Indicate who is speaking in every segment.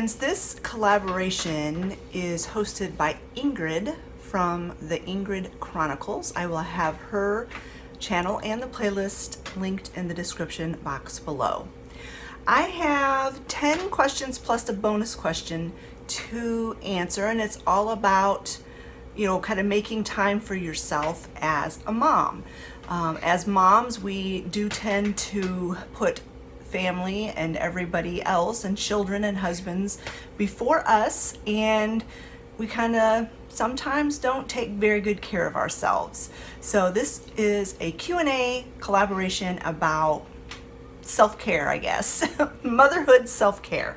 Speaker 1: friends, this collaboration is hosted by Ingrid from the Ingrid Chronicles. I will have her channel and the playlist linked in the description box below. I have 10 questions plus a bonus question to answer, and it's all about, kind of making time for yourself as a mom. As moms, we do tend to put family and everybody else and children and husbands before us, and we kind of sometimes don't take very good care of ourselves. So this is a Q&A collaboration about self-care, I guess. Motherhood self-care.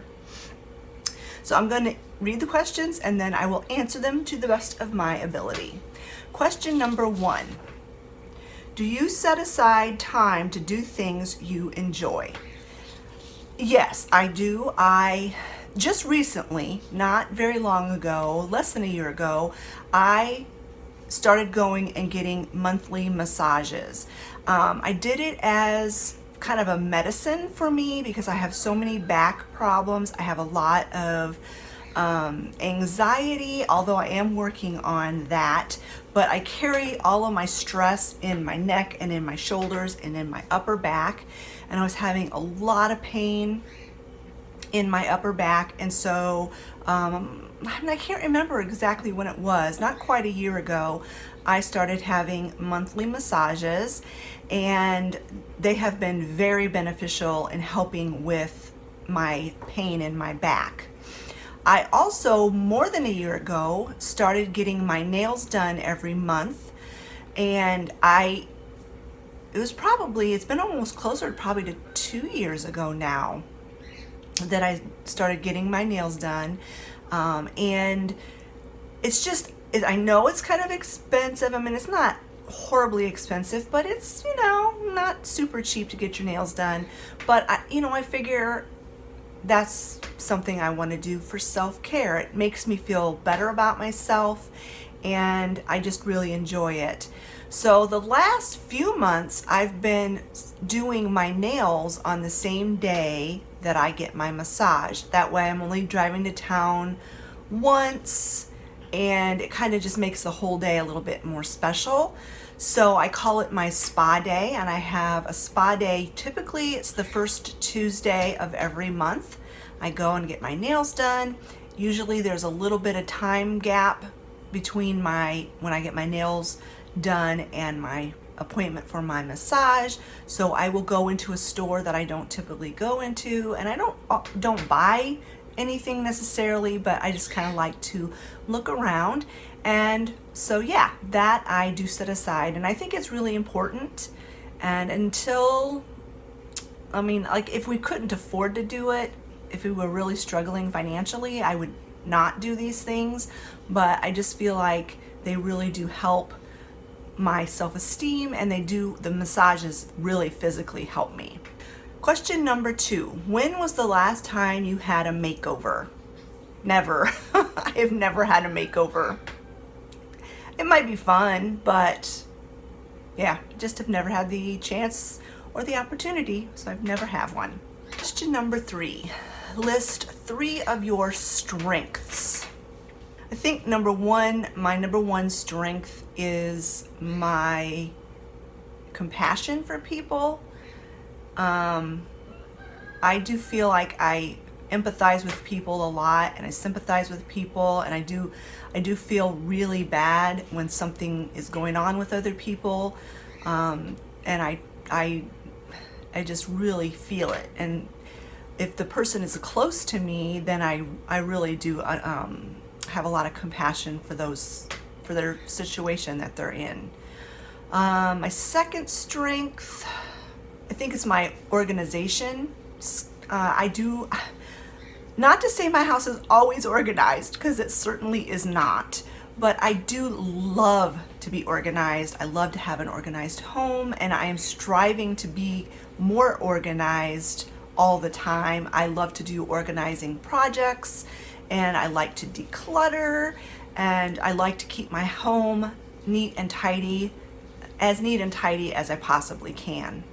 Speaker 1: So I'm going to read the questions and then I will answer them to the best of my ability. Question number 1. Do you set aside time to do things you enjoy? Yes, I do. I just recently, not very long ago, less than a year ago, I started going and getting monthly massages. I did it as kind of a medicine for me because I have so many back problems. I have a lot of anxiety, although I am working on that, but I carry all of my stress in my neck and in my shoulders and in my upper back, and I was having a lot of pain in my upper back. And so I can't remember exactly when it was, not quite a year ago, I started having monthly massages, and they have been very beneficial in helping with my pain in my back. I also, more than a year ago, started getting my nails done every month, and it's been almost closer probably to 2 years ago now that I started getting my nails done. And it's just, I know it's kind of expensive. I mean, it's not horribly expensive, but it's, not super cheap to get your nails done. But I figure that's something I want to do for self-care. It makes me feel better about myself, and I just really enjoy it. So the last few months, I've been doing my nails on the same day that I get my massage. That way I'm only driving to town once, and it kind of just makes the whole day a little bit more special. So I call it my spa day, and I have a spa day. Typically it's the first Tuesday of every month. I go and get my nails done. Usually there's a little bit of time gap between when I get my nails done and my appointment for my massage. So I will go into a store that I don't typically go into, and I don't buy anything necessarily, but I just kind of like to look around. And so yeah, that I do set aside, and I think it's really important. And if we couldn't afford to do it, if we were really struggling financially, I would not do these things, but I just feel like they really do help my self-esteem, and the massages really physically help me. Question number 2. When was the last time you had a makeover? Never. I have never had a makeover. It might be fun, but yeah, just have never had the chance or the opportunity, so I've never had one. Question number 3. List 3 of your strengths. I think my number one strength is my compassion for people. I do feel like I empathize with people a lot, and I sympathize with people, and I do feel really bad when something is going on with other people, and I just really feel it. And if the person is close to me, then I really do have a lot of compassion for their situation that they're in. My second strength, I think, is my organization. Not to say my house is always organized, because it certainly is not, but I do love to be organized. I love to have an organized home, and I am striving to be more organized all the time. I love to do organizing projects, and I like to declutter, and I like to keep my home neat and tidy as I possibly can.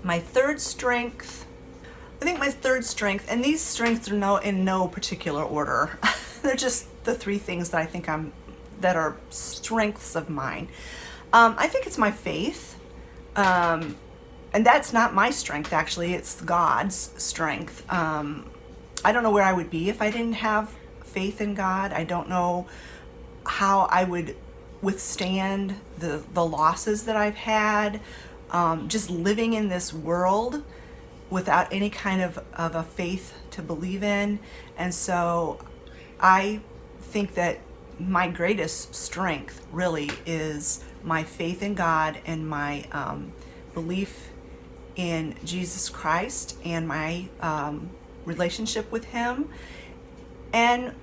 Speaker 1: My third strength, I think my third strength, and these strengths are in no particular order. They're just the three things that I think that are strengths of mine. I think it's my faith. And that's not my strength, actually. It's God's strength. I don't know where I would be if I didn't have faith in God. I don't know how I would withstand the losses that I've had, just living in this world without any kind of a faith to believe in. And so I think that my greatest strength really is my faith in God and my belief in Jesus Christ and my relationship with Him, and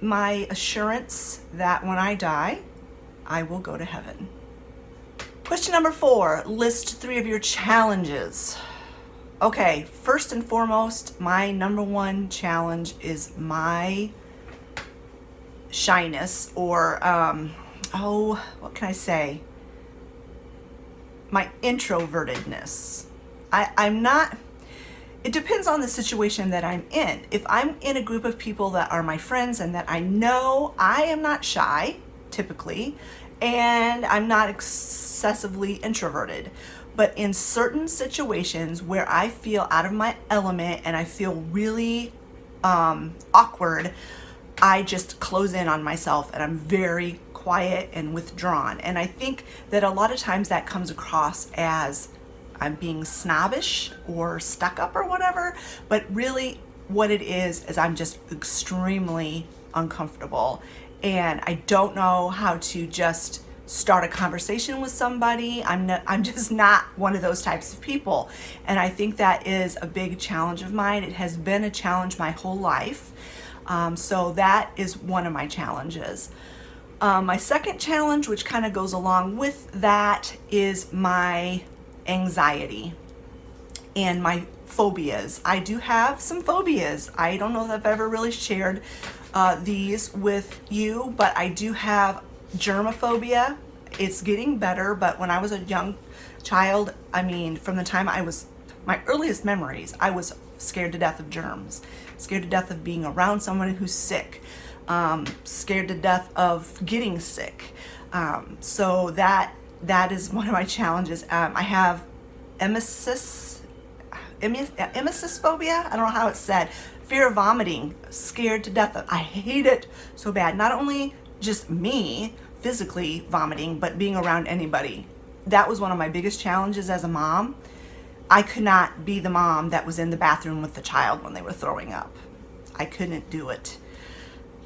Speaker 1: my assurance that when I die, I will go to heaven. Question number 4, list 3 of your challenges. Okay, first and foremost, my number 1 challenge is my shyness, or what can I say? My introvertedness. I'm not, it depends on the situation that I'm in. If I'm in a group of people that are my friends and that I know, I am not shy, typically, and I'm not excessively introverted. But in certain situations where I feel out of my element and I feel really awkward, I just close in on myself and I'm very quiet and withdrawn. And I think that a lot of times that comes across as I'm being snobbish or stuck up or whatever, but really what it is I'm just extremely uncomfortable, and I don't know how to just start a conversation with somebody. I'm just not one of those types of people, and I think that is a big challenge of mine. It has been a challenge my whole life, so that is one of my challenges. My second challenge, which kind of goes along with that, is my anxiety and my phobias. I do have some phobias. I don't know if I've ever really shared these with you, but I do have germophobia. It's getting better, but when I was a young child, I mean, from the time my earliest memories, I was scared to death of germs, scared to death of being around someone who's sick, scared to death of getting sick. So that is one of my challenges. I have emesis phobia. I don't know how it's said. Fear of vomiting, scared to death of. I hate it so bad. Not only just me physically vomiting, but being around anybody. That was one of my biggest challenges as a mom. I could not be the mom that was in the bathroom with the child when they were throwing up. I couldn't do it.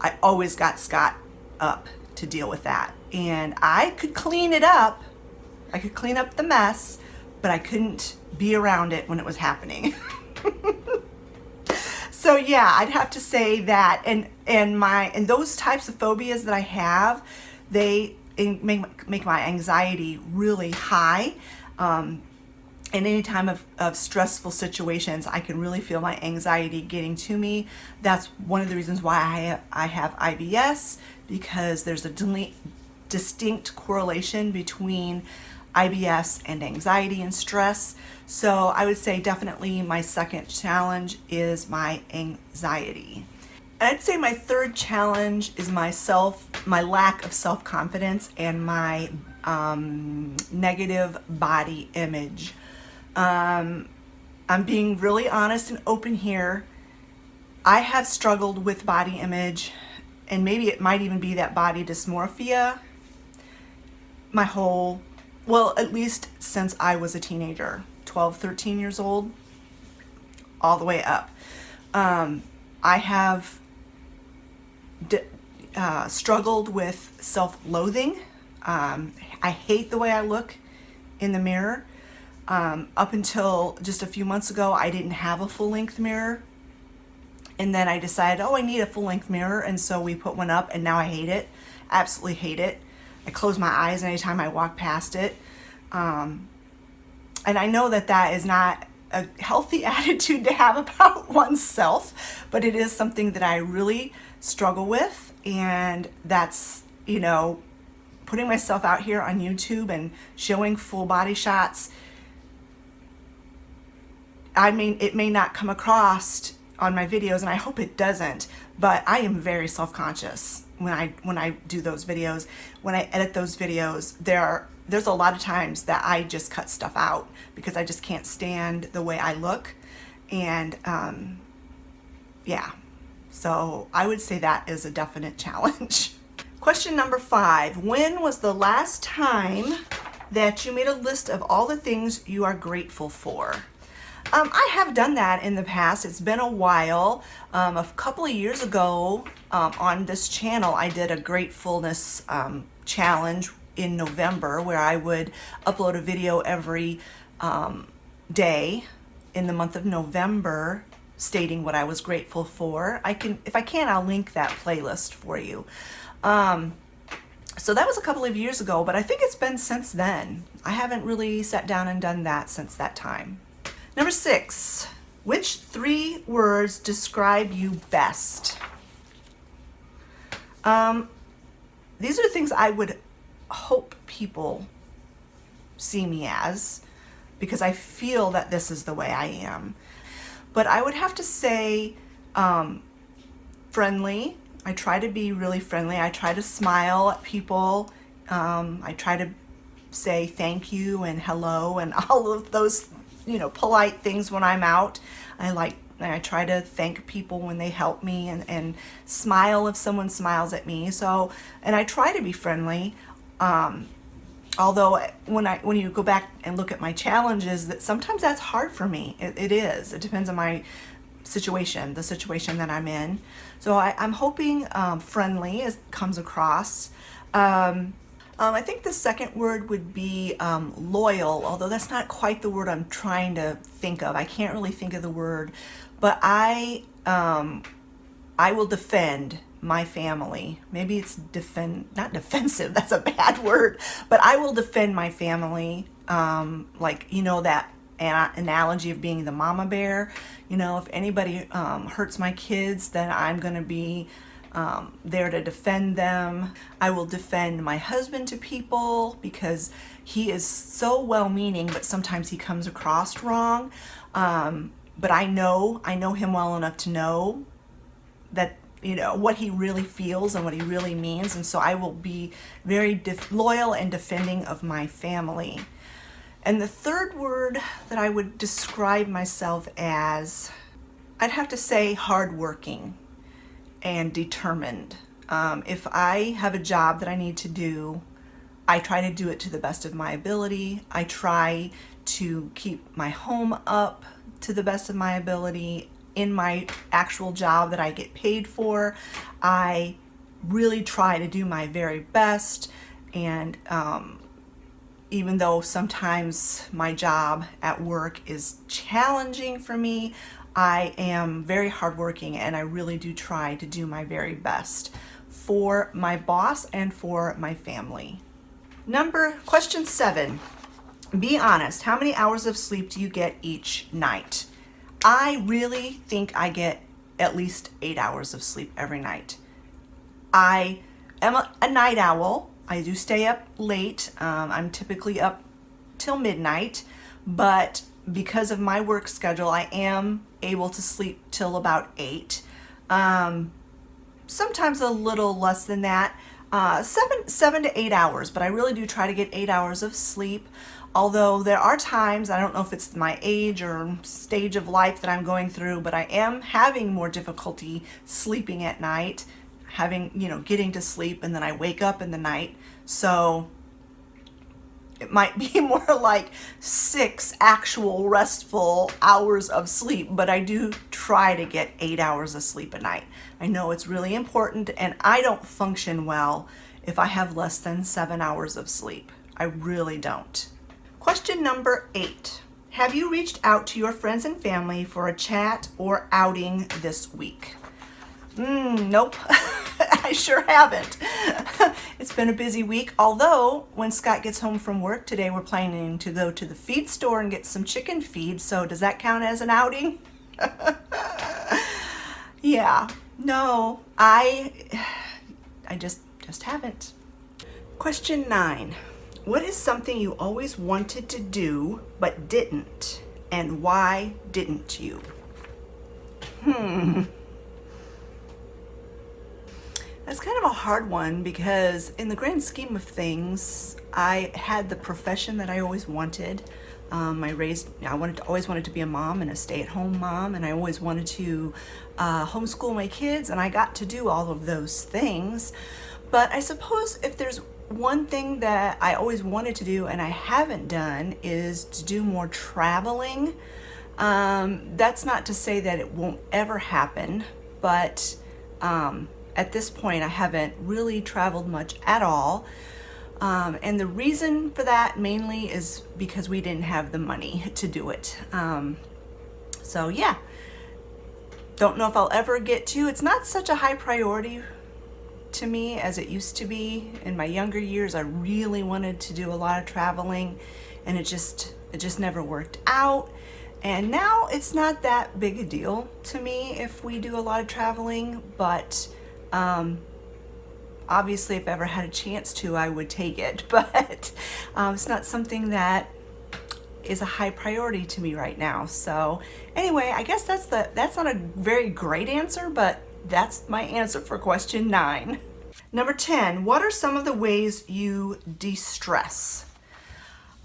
Speaker 1: I always got Scott up to deal with that. And I could clean it up. I could clean up the mess, but I couldn't be around it when it was happening. So yeah, I'd have to say that, and those types of phobias that I have, they make my anxiety really high. And any time of stressful situations, I can really feel my anxiety getting to me. That's one of the reasons why I have IBS, because there's a distinct correlation between IBS and anxiety and stress. So I would say definitely my second challenge is my anxiety. And I'd say my third challenge is my lack of self-confidence and my negative body image. I'm being really honest and open here. I have struggled with body image, and maybe it might even be that body dysmorphia at least since I was a teenager, 12, 13 years old, all the way up. I have struggled with self-loathing. I hate the way I look in the mirror. Up until just a few months ago, I didn't have a full-length mirror. And then I decided, I need a full-length mirror. And so we put one up, and now I hate it. Absolutely hate it. I close my eyes anytime I walk past it. And I know that is not a healthy attitude to have about oneself, but it is something that I really struggle with. And that's, putting myself out here on YouTube and showing full body shots I mean, it may not come across on my videos, and I hope it doesn't, but I am very self-conscious when I do those videos. When I edit those videos, there's a lot of times that I just cut stuff out because I just can't stand the way I look. And yeah, so I would say that is a definite challenge. Question number 5. When was the last time that you made a list of all the things you are grateful for? I have done that in the past. It's been a while. A couple of years ago on this channel, I did a gratefulness challenge in November where I would upload a video every day in the month of November stating what I was grateful for. If I can, I'll link that playlist for you. So that was a couple of years ago, but I think it's been since then. I haven't really sat down and done that since that time. Number 6, which 3 words describe you best? These are things I would hope people see me as, because I feel that this is the way I am. But I would have to say friendly. I try to be really friendly. I try to smile at people. I try to say thank you and hello and all of those, polite things when I'm out. I try to thank people when they help me and smile if someone smiles at me. And I try to be friendly. Although when you go back and look at my challenges, that sometimes that's hard for me. It is. It depends on my situation, the situation that I'm in. So I'm hoping friendly comes across. I think the second word would be loyal, although that's not quite the word I'm trying to think of. I can't really think of the word, but I will defend my family. Maybe it's not defensive, that's a bad word, but I will defend my family. That analogy of being the mama bear. If anybody hurts my kids, then I'm going to be there to defend them. I will defend my husband to people because he is so well-meaning, but sometimes he comes across wrong. But I know him well enough to know that what he really feels and what he really means, and so I will be very loyal and defending of my family. And the third word that I would describe myself as, I'd have to say hardworking and determined. If I have a job that I need to do, I try to do it to the best of my ability. I try to keep my home up to the best of my ability in my actual job that I get paid for. I really try to do my very best, and even though sometimes my job at work is challenging for me, I am very hardworking and I really do try to do my very best for my boss and for my family. Question 7. Be honest. How many hours of sleep do you get each night? I really think I get at least 8 hours of sleep every night. I am a night owl. I do stay up late. I'm typically up till midnight, but because of my work schedule, I am able to sleep till about 8. Sometimes a little less than that, 7 to 8 hours, but I really do try to get 8 hours of sleep. Although there are times, I don't know if it's my age or stage of life that I'm going through, but I am having more difficulty sleeping at night, getting to sleep, and then I wake up in the night. So it might be more like 6 actual restful hours of sleep, but I do try to get 8 hours of sleep a night. I know it's really important, and I don't function well if I have less than 7 hours of sleep. I really don't. Question number 8. Have you reached out to your friends and family for a chat or outing this week? Nope. I sure haven't. It's been a busy week, although when Scott gets home from work today, we're planning to go to the feed store and get some chicken feed. So does that count as an outing? Yeah. No, I just haven't. Question 9. What is something you always wanted to do but didn't? and why didn't you? That's kind of a hard one because in the grand scheme of things, I had the profession that I always wanted. Always wanted to be a mom and a stay-at-home mom, and I always wanted to homeschool my kids, and I got to do all of those things. But I suppose if there's one thing that I always wanted to do and I haven't done is to do more traveling. That's not to say that it won't ever happen, but at this point I haven't really traveled much at all. And the reason for that mainly is because we didn't have the money to do it. So yeah, don't know if I'll ever get to. It's not such a high priority to me as it used to be. In my younger years, I really wanted to do a lot of traveling, and it just never worked out. And now it's not that big a deal to me if we do a lot of traveling, but obviously if I ever had a chance to, I would take it. But it's not something that is a high priority to me right now. So anyway, I guess that's not a very great answer, but that's my answer for question 9. Number 10, what are some of the ways you de-stress?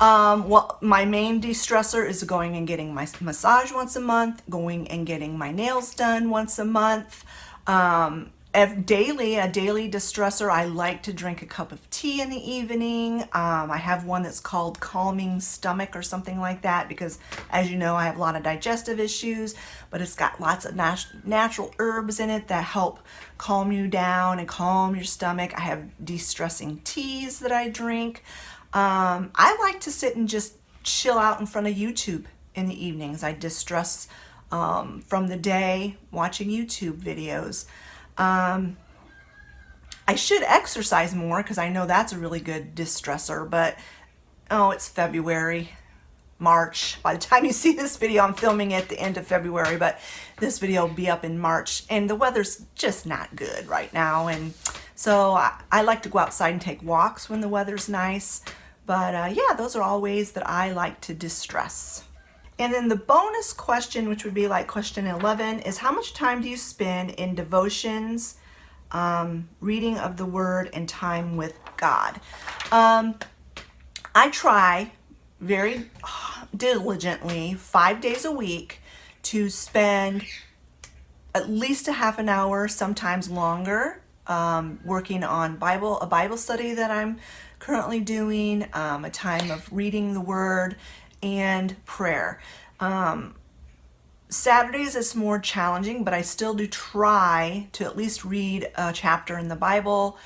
Speaker 1: Well, my main de-stressor is going and getting my massage once a month, going and getting my nails done once a month. A daily distressor, I like to drink a cup of tea in the evening. I have one that's called Calming Stomach or something like that because, as you know, I have a lot of digestive issues, but it's got lots of natural herbs in it that help calm you down and calm your stomach. I have de-stressing teas that I drink. I like to sit and just chill out in front of YouTube in the evenings. I distress from the day watching YouTube videos. I should exercise more because I know that's a really good distressor, but it's February, March. By the time you see this video, I'm filming it at the end of February, but this video will be up in March, and the weather's just not good right now. And so I like to go outside and take walks when the weather's nice. But yeah, those are all ways that I like to distress. And then the bonus question, which would be like question 11, is how much time do you spend in devotions, reading of the Word, and time with God? I try very diligently 5 days a week to spend at least a half an hour, sometimes longer, working on a Bible study that I'm currently doing, a time of reading the Word, and prayer. Saturdays it's more challenging, but I still do try to at least read a chapter in the Bible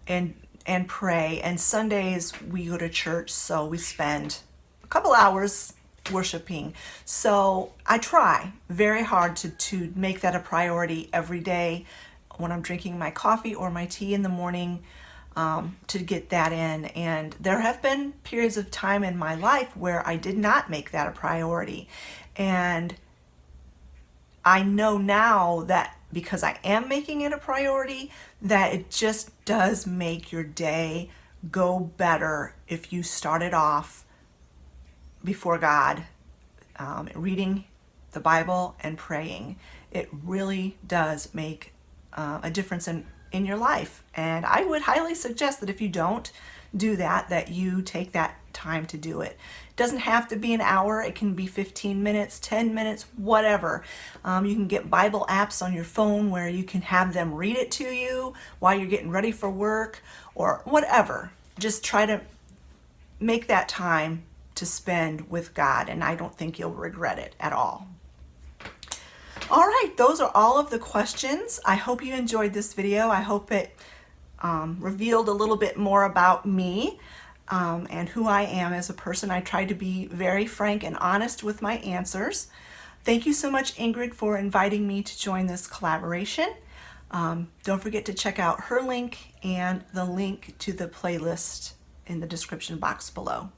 Speaker 1: and pray. And Sundays we go to church, so we spend a couple hours worshiping. So I try very hard to make that a priority every day when I'm drinking my coffee or my tea in the morning, to get that in. And there have been periods of time in my life where I did not make that a priority. And I know now that because I am making it a priority, that it just does make your day go better if you start it off before God, reading the Bible and praying. It really does make a difference in your life. And I would highly suggest that if you don't do that, that you take that time to do it. It doesn't have to be an hour. It can be 15 minutes, 10 minutes, whatever. You can get Bible apps on your phone where you can have them read it to you while you're getting ready for work or whatever. Just try to make that time to spend with God, and I don't think you'll regret it at all. All right, those are all of the questions. I hope you enjoyed this video. I hope it revealed a little bit more about me and who I am as a person. I tried to be very frank and honest with my answers. Thank you so much, Ingrid, for inviting me to join this collaboration. Don't forget to check out her link and the link to the playlist in the description box below.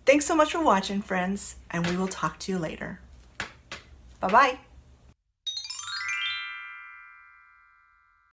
Speaker 1: Thanks so much for watching, friends, and we will talk to you later. Bye-bye.